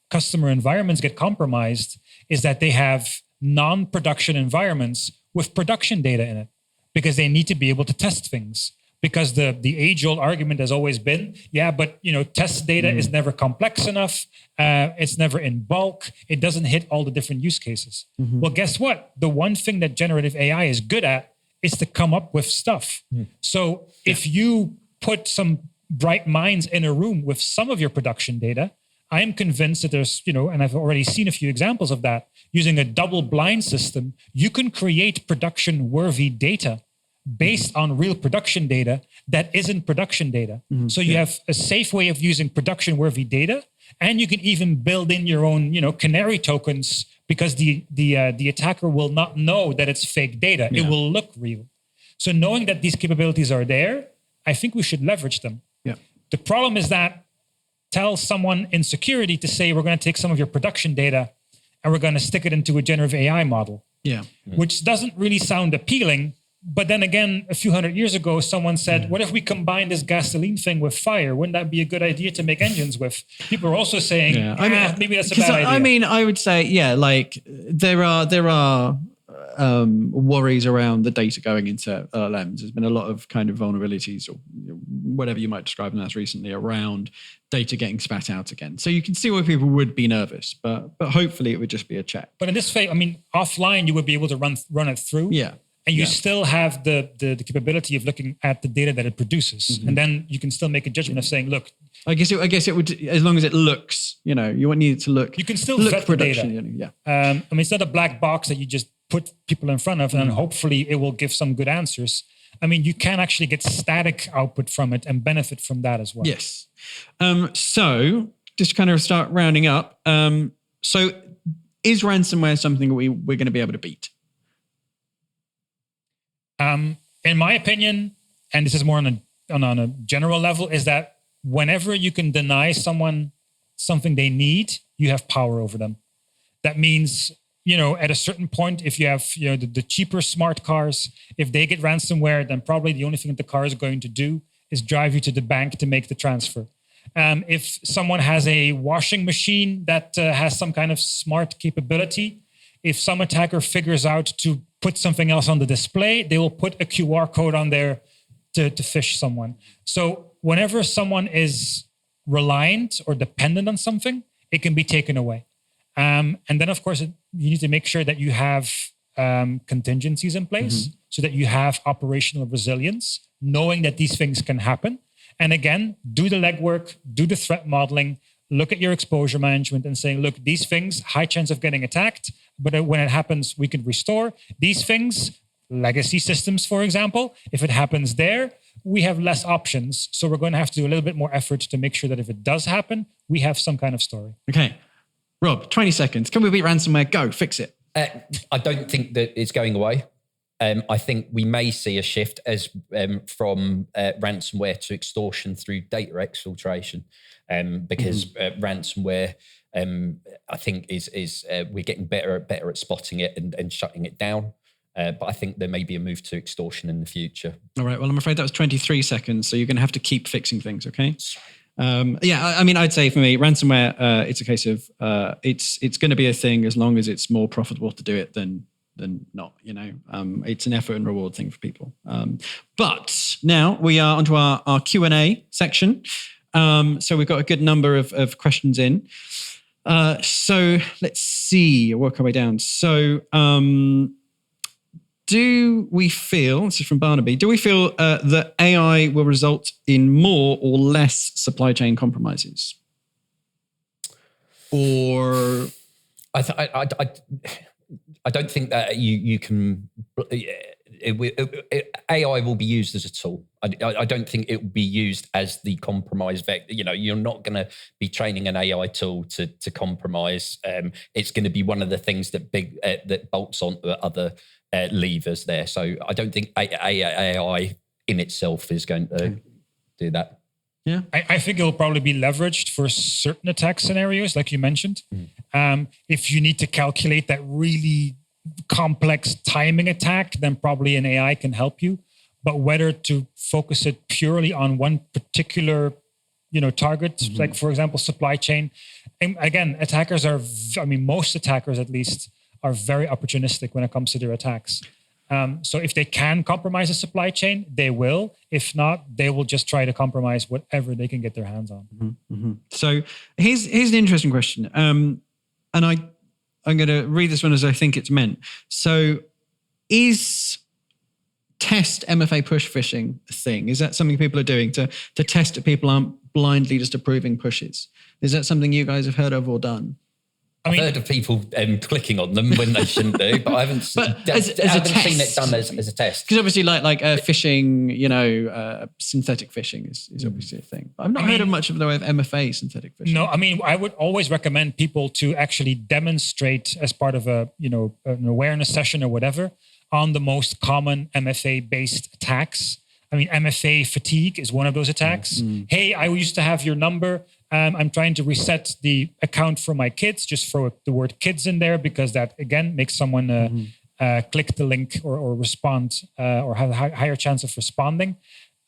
customer environments get compromised is that they have non-production environments with production data in it, because they need to be able to test things. Because the age-old argument has always been, test data is never complex enough. It's never in bulk. It doesn't hit all the different use cases. Well, guess what? The one thing that generative AI is good at is to come up with stuff. So if you put some bright minds in a room with some of your production data, I am convinced that there's, and I've already seen a few examples of that, using a double-blind system, you can create production-worthy data based on real production data that isn't production data. So you have a safe way of using production-worthy data, and you can even build in your own, canary tokens, because the attacker will not know that it's fake data. It will look real. So knowing that these capabilities are there, I think we should leverage them. Yeah. The problem is that tell someone in security to say, we're going to take some of your production data and we're going to stick it into a generative AI model. Which doesn't really sound appealing. But then again, a few hundred years ago, someone said, what if we combine this gasoline thing with fire? Wouldn't that be a good idea to make engines with? People are also saying, maybe that's a bad idea. I would say, there are worries around the data going into LLMs. There's been a lot of kind of vulnerabilities, or whatever you might describe them as recently, around data getting spat out again. So you can see why people would be nervous, but hopefully it would just be a check. But in this phase, offline, you would be able to run it through. And you still have the capability of looking at the data that it produces. And then you can still make a judgment of saying, look. I guess it would, as long as it looks, you need it to look. You can still vet the data. It's not a black box that you just put people in front of and hopefully it will give some good answers. You can actually get static output from it and benefit from that as well. Yes. So just kind of start rounding up. So is ransomware something we're going to be able to beat? In my opinion, and this is more on a general level, is that whenever you can deny someone something they need, you have power over them. That means, at a certain point, if you have, the cheaper smart cars, if they get ransomware, then probably the only thing that the car is going to do is drive you to the bank to make the transfer. If someone has a washing machine that has some kind of smart capability, if some attacker figures out to put something else on the display, they will put a QR code on there to phish someone. So whenever someone is reliant or dependent on something, it can be taken away. And then, of course, you need to make sure that you have contingencies in place so that you have operational resilience, knowing that these things can happen. And again, do the legwork, do the threat modeling, look at your exposure management and saying, look, these things, high chance of getting attacked, but when it happens, we can restore. These things, legacy systems, for example, if it happens there, we have less options. So we're going to have to do a little bit more effort to make sure that if it does happen, we have some kind of story. Okay. Rob, 20 seconds. Can we beat ransomware? Go, fix it. I don't think that it's going away. I think we may see a shift from ransomware to extortion through data exfiltration, because ransomware, I think, is we're getting better at spotting it and shutting it down. But I think there may be a move to extortion in the future. All right. Well, I'm afraid that was 23 seconds, so you're going to have to keep fixing things. Okay. I'd say for me, ransomware, it's a case of it's going to be a thing as long as it's more profitable to do it than not. It's an effort and reward thing for people. But now we are onto our Q&A section. So we've got a good number of questions in. So let's see, work our way down. So do we feel, this is from Barnaby, do we feel that AI will result in more or less supply chain compromises? Or I don't think that you can. AI will be used as a tool. I don't think it will be used as the compromise vector. You're not going to be training an AI tool to compromise. It's going to be one of the things that bolts on other levers there. So I don't think AI in itself is going to do that. Yeah, I think it'll probably be leveraged for certain attack scenarios, like you mentioned. If you need to calculate that really complex timing attack, then probably an AI can help you. But whether to focus it purely on one particular, target, like for example, supply chain. And again, attackers most attackers at least are very opportunistic when it comes to their attacks. So if they can compromise a supply chain, they will. If not, they will just try to compromise whatever they can get their hands on. So here's an interesting question. And I'm going to read this one as I think it's meant. So is test MFA push phishing a thing? Is that something people are doing to test that people aren't blindly just approving pushes? Is that something you guys have heard of or done? I've heard of people clicking on them when they shouldn't do, but I haven't seen it done as a test. Because obviously, like phishing, synthetic phishing is obviously a thing. But I've not heard of much of the way of MFA synthetic phishing. No, I would always recommend people to actually demonstrate as part of an awareness session or whatever on the most common MFA-based attacks. MFA fatigue is one of those attacks. Hey, I used to have your number. I'm trying to reset the account for my kids. Just throw the word kids in there because that, again, makes someone click the link or respond or have a higher chance of responding.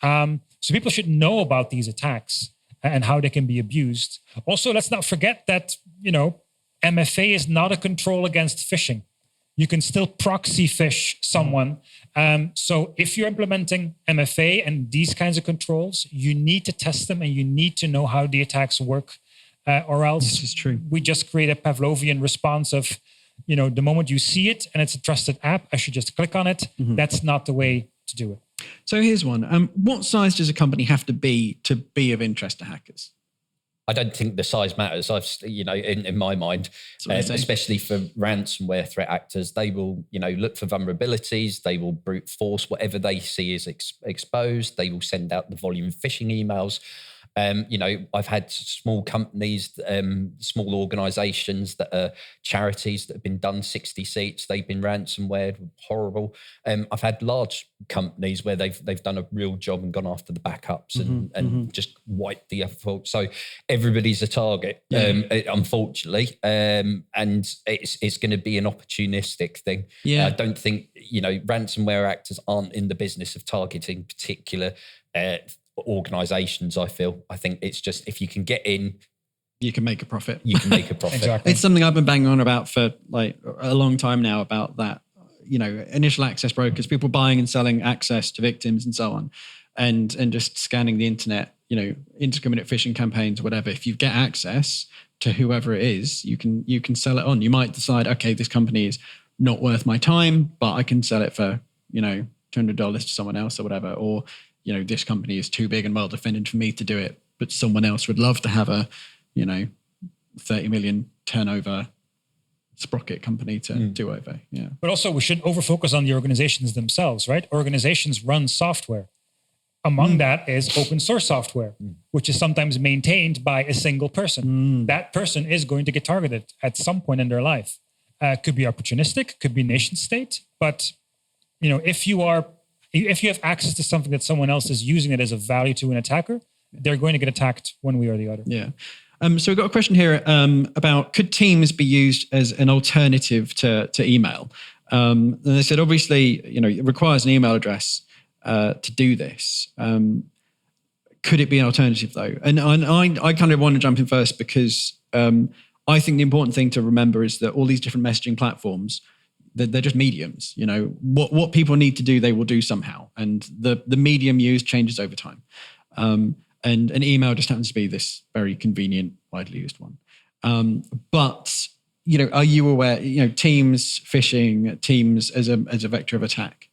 So people should know about these attacks and how they can be abused. Also, let's not forget that, MFA is not a control against phishing. You can still proxy phish someone. So if you're implementing MFA and these kinds of controls, you need to test them and you need to know how the attacks work, or else this is true. We just create a Pavlovian response of, the moment you see it and it's a trusted app, I should just click on it. That's not the way to do it. So here's one. What size does a company have to be of interest to hackers? I don't think the size matters. In my mind, especially for ransomware threat actors, they will, look for vulnerabilities. They will brute force whatever they see is exposed. They will send out the volume of phishing emails. I've had small companies, small organizations that are charities that have been done 60 seats. They've been ransomware, horrible. I've had large companies where they've done a real job and gone after the backups and just wiped the effort. So everybody's a target, unfortunately. And it's going to be an opportunistic thing. Yeah. I don't think, ransomware actors aren't in the business of targeting particular organizations. I think it's just, if you can get in, you can make a profit. Exactly. It's something I've been banging on about for like a long time now, about that, initial access brokers, people buying and selling access to victims and so on, and just scanning the internet, indiscriminate phishing campaigns, whatever. If you get access to whoever it is, you can sell it on. You might decide, okay, this company is not worth my time, but I can sell it for, $200 to someone else or whatever. Or, this company is too big and well defended for me to do it, but someone else would love to have a, 30 million turnover sprocket company to do over. Yeah. But also we shouldn't overfocus on the organizations themselves, right? Organizations run software. Among that is open source software, which is sometimes maintained by a single person. That person is going to get targeted at some point in their life. Could be opportunistic, could be nation state, but if you have access to something that someone else is using it as a value to an attacker, they're going to get attacked one way or the other. Yeah. So we've got a question here about, could Teams be used as an alternative to email? And they said, obviously, it requires an email address to do this. Could it be an alternative though? And I kind of want to jump in first because I think the important thing to remember is that all these different messaging platforms, they're just mediums. What people need to do, they will do somehow. And the medium used changes over time. and an email just happens to be this very convenient, widely used one. But are you aware? Teams phishing, Teams as a vector of attack.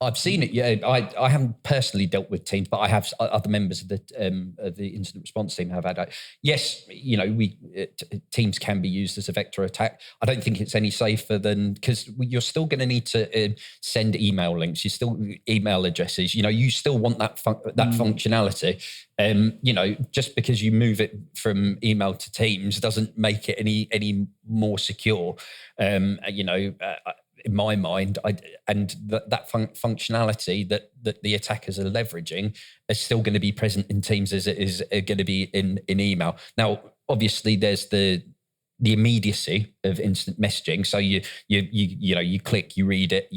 I've seen it. Yeah, I haven't personally dealt with Teams, but I have other members of the incident response team have had. Yes, Teams can be used as a vector attack. I don't think it's any safer than, because you're still going to need to send email links. You still email addresses. You still want that functionality. Just because you move it from email to Teams doesn't make it any more secure. In my mind, that functionality that the attackers are leveraging is still going to be present in Teams as it is going to be in email. Now, obviously, there's the immediacy of instant messaging. So you click, you read it,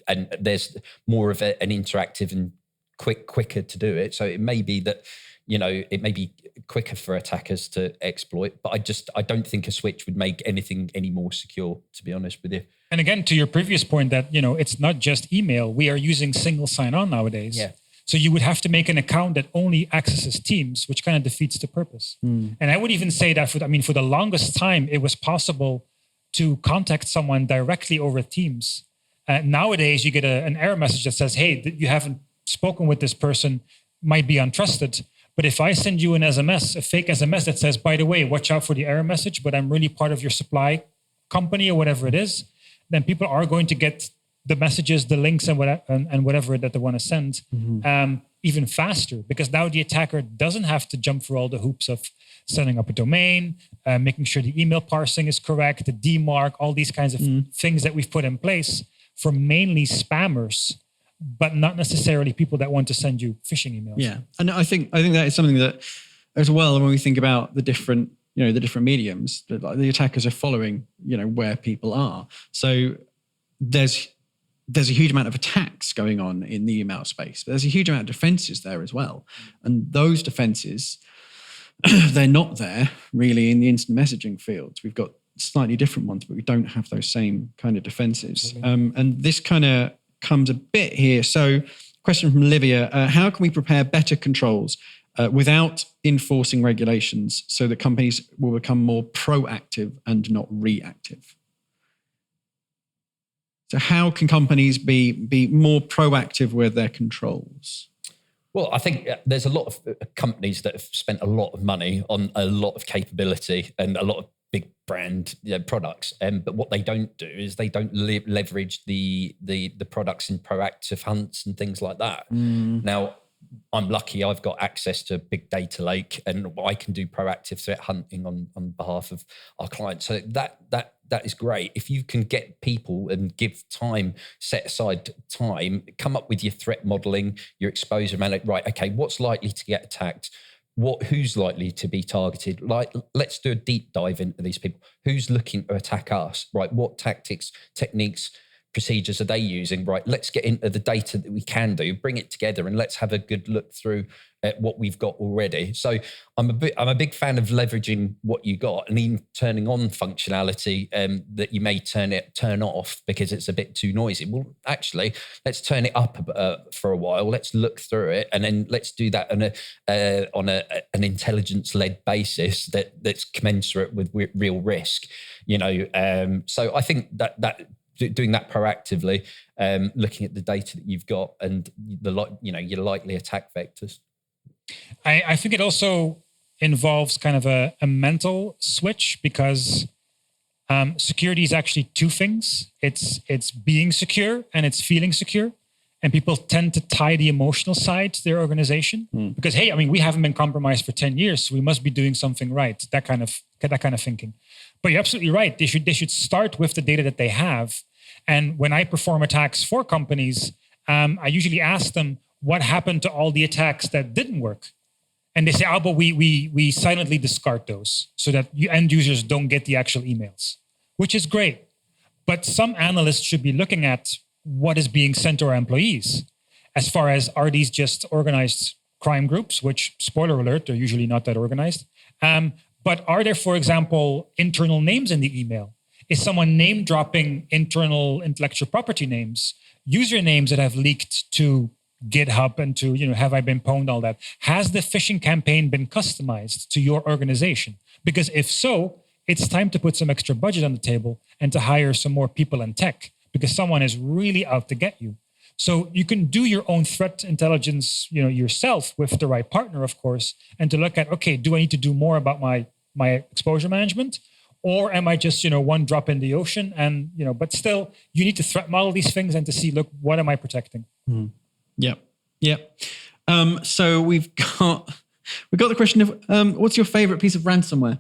and there's more of an interactive and quicker to do it. So it may be that it may be quicker for attackers to exploit, but I don't think a switch would make anything any more secure, to be honest with you. And again, to your previous point that, it's not just email. We are using single sign-on nowadays. Yeah. So you would have to make an account that only accesses Teams, which kind of defeats the purpose. And I would even say that for the longest time, it was possible to contact someone directly over Teams. Nowadays, you get an error message that says, hey, you haven't spoken with this person, might be untrusted. But if I send you an SMS, a fake SMS that says, by the way, watch out for the error message, but I'm really part of your supply company or whatever it is, then people are going to get the messages, the links, and whatever that they want to send even faster, because now the attacker doesn't have to jump through all the hoops of setting up a domain, making sure the email parsing is correct, the DMARC, all these kinds of things that we've put in place for mainly spammers, but not necessarily people that want to send you phishing emails. Yeah, and I think that is something that, as well, when we think about the different mediums, the attackers are following, where people are. So there's a huge amount of attacks going on in the email space, but there's a huge amount of defenses there as well. And those defenses, they're not there really in the instant messaging fields. We've got slightly different ones, but we don't have those same kind of defenses. And this kind of comes a bit here. So question from Olivia, how can we prepare better controls without enforcing regulations so that companies will become more proactive and not reactive? So how can companies be more proactive with their controls? Well, I think there's a lot of companies that have spent a lot of money on a lot of capability and a lot of big brand products. But what they don't do is they don't leverage the products in proactive hunts and things like that. Now, I'm lucky I've got access to a big data lake and I can do proactive threat hunting on behalf of our clients. So that is great. If you can get people and give time, set aside time, come up with your threat modeling, your exposure management, right, okay, what's likely to get attacked? Who's likely to be targeted? Like, let's do a deep dive into these people. Who's looking to attack us, right? What tactics, techniques, procedures are they using? Right, let's get into the data that we can do, bring it together, and let's have a good look through at what we've got already. So I'm a big fan of leveraging what you got and even turning on functionality that you may turn off because it's a bit too noisy. Well, actually, let's turn it up for a while. Let's look through it, and then let's do that on an intelligence-led basis that's commensurate with real risk. So I think that doing that proactively, looking at the data that you've got and your likely attack vectors. I think it also involves kind of a mental switch, because security is actually two things. It's being secure and it's feeling secure. And people tend to tie the emotional side to their organization because, hey, we haven't been compromised for 10 years, so we must be doing something right. That kind of thinking. But you're absolutely right. They should start with the data that they have. And when I perform attacks for companies, I usually ask them, what happened to all the attacks that didn't work? And they say, but we silently discard those so that end users don't get the actual emails, which is great. But some analysts should be looking at what is being sent to our employees, as far as, are these just organized crime groups, which, spoiler alert, they're usually not that organized. But are there, for example, internal names in the email? Is someone name dropping internal intellectual property names, usernames that have leaked to GitHub and to, have I been pwned, all that. Has the phishing campaign been customized to your organization? Because if so, it's time to put some extra budget on the table and to hire some more people in tech, because someone is really out to get you. So you can do your own threat intelligence, yourself with the right partner, of course, and to look at, okay, do I need to do more about my exposure management? Or am I just, one drop in the ocean? And, but still, you need to threat model these things and to see, look, what am I protecting? Mm. Yep. So we've got the question of what's your favorite piece of ransomware?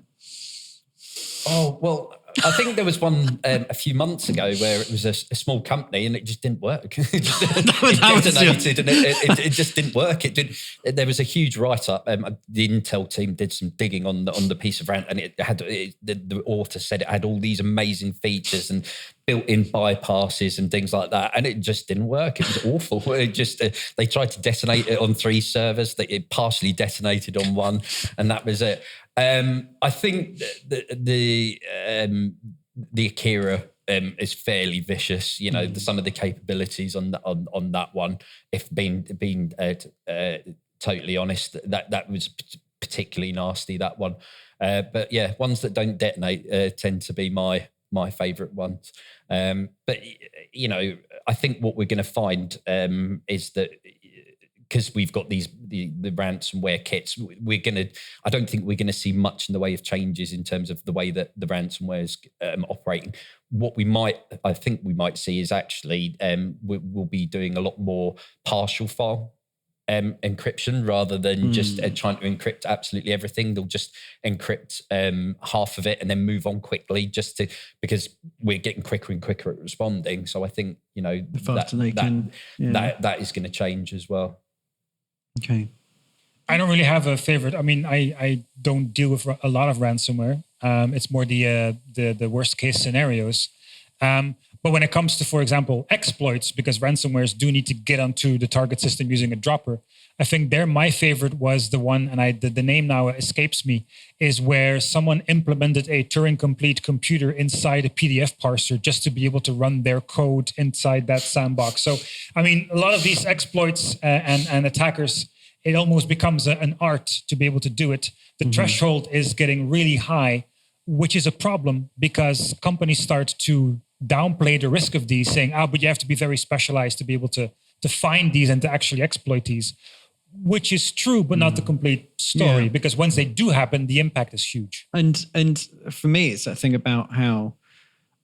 Oh, well, I think there was one a few months ago where it was a small company and it just didn't work. It detonated and it just didn't work. There was a huge write-up. The Intel team did some digging on the piece of rant, and the author said it had all these amazing features and built-in bypasses and things like that, and it just didn't work. It was awful. It just they tried to detonate it on 3 servers. It partially detonated on 1, and that was it. I think the Akira is fairly vicious. Some of the capabilities on that one, if being totally honest, that was particularly nasty, that one. But yeah, ones that don't detonate tend to be my favourite ones. But I think what we're going to find is that, because we've got the ransomware kits, I don't think we're going to see much in the way of changes in terms of the way that the ransomware is operating. What I think we might see is actually we'll be doing a lot more partial file encryption rather than just trying to encrypt absolutely everything. They'll just encrypt half of it and then move on quickly, because we're getting quicker and quicker at responding. So I think the faster that is going to change as well. Okay. I don't really have a favorite. I mean, I don't deal with a lot of ransomware. It's more the worst case scenarios. But when it comes to, for example, exploits, because ransomwares do need to get onto the target system using a dropper, I think my favorite was the one, and the name now escapes me, is where someone implemented a Turing-complete computer inside a PDF parser just to be able to run their code inside that sandbox. So, I mean, a lot of these exploits and attackers, it almost becomes an art to be able to do it. The threshold is getting really high, which is a problem because companies start to downplay the risk of these, saying, but you have to be very specialized to be able to find these and to actually exploit these, which is true, but not the complete story, because once they do happen, the impact is huge. And for me, it's that thing about how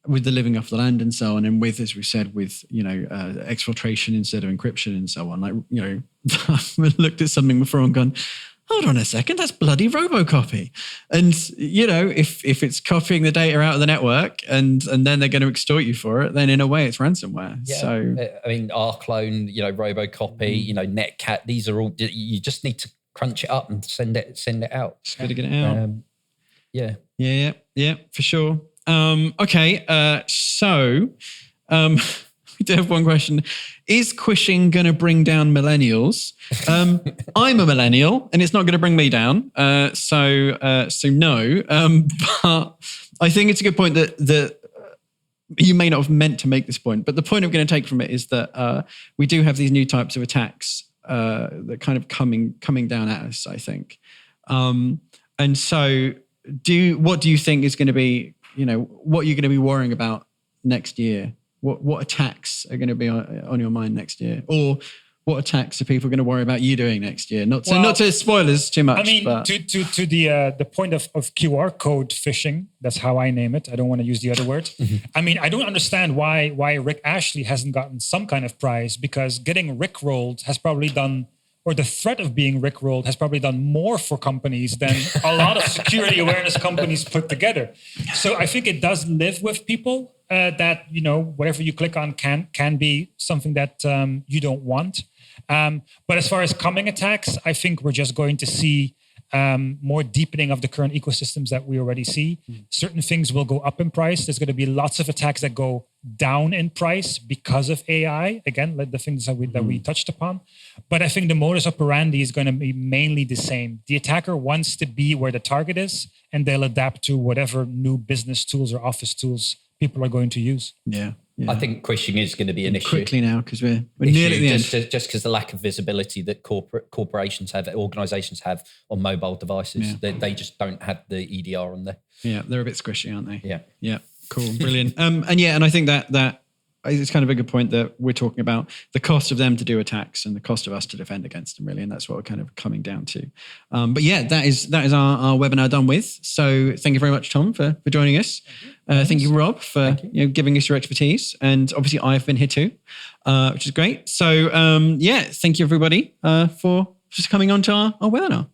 with the living off the land and so on, and with, as we said, with, exfiltration instead of encryption and so on, like, I've looked at something before and gone, hold on a second, that's bloody robocopy. And, if it's copying the data out of the network and then they're going to extort you for it, then in a way it's ransomware. Yeah. So, I mean, rclone, robocopy, netcat, these are all, you just need to crunch it up and send it out. Just got to get it out. Yeah, for sure. Okay. So, we do have one question. Is quishing going to bring down millennials? I'm a millennial and it's not going to bring me down. So no. But I think it's a good point that you may not have meant to make this point, but the point I'm going to take from it is that we do have these new types of attacks that kind of coming down at us, I think. And so what do you think is going to be, what you're going to be worrying about next year? What attacks are going to be on your mind next year, or what attacks are people going to worry about you doing next year? Not to spoilers too much. I mean, but to the point of QR code phishing. That's how I name it. I don't want to use the other word. I mean, I don't understand why Rick Ashley hasn't gotten some kind of prize, because getting rickrolled has probably done, or the threat of being rickrolled has probably done more for companies than a lot of security awareness companies put together. So I think it does live with people. That whatever you click on can be something that you don't want. But as far as coming attacks, I think we're just going to see more deepening of the current ecosystems that we already see. Certain things will go up in price. There's going to be lots of attacks that go down in price because of AI. Again, like the things that we touched upon. But I think the modus operandi is going to be mainly the same. The attacker wants to be where the target is, and they'll adapt to whatever new business tools or office tools people are going to use. Yeah. I think quishing is going to be an issue. Quickly now, because we're nearly at the end. Just because the lack of visibility that corporations have, organizations have on mobile devices, they just don't have the EDR on there. Yeah, they're a bit squishy, aren't they? Yeah. Cool, brilliant. And I think that it's kind of a good point that we're talking about the cost of them to do attacks and the cost of us to defend against them, really, and that's what we're kind of coming down to. But yeah, that is our webinar done with. So thank you very much, Tom, for joining us. Thank you, Rob, for giving us your expertise, and obviously I've been here too, which is great. So thank you everybody for just coming on to our webinar.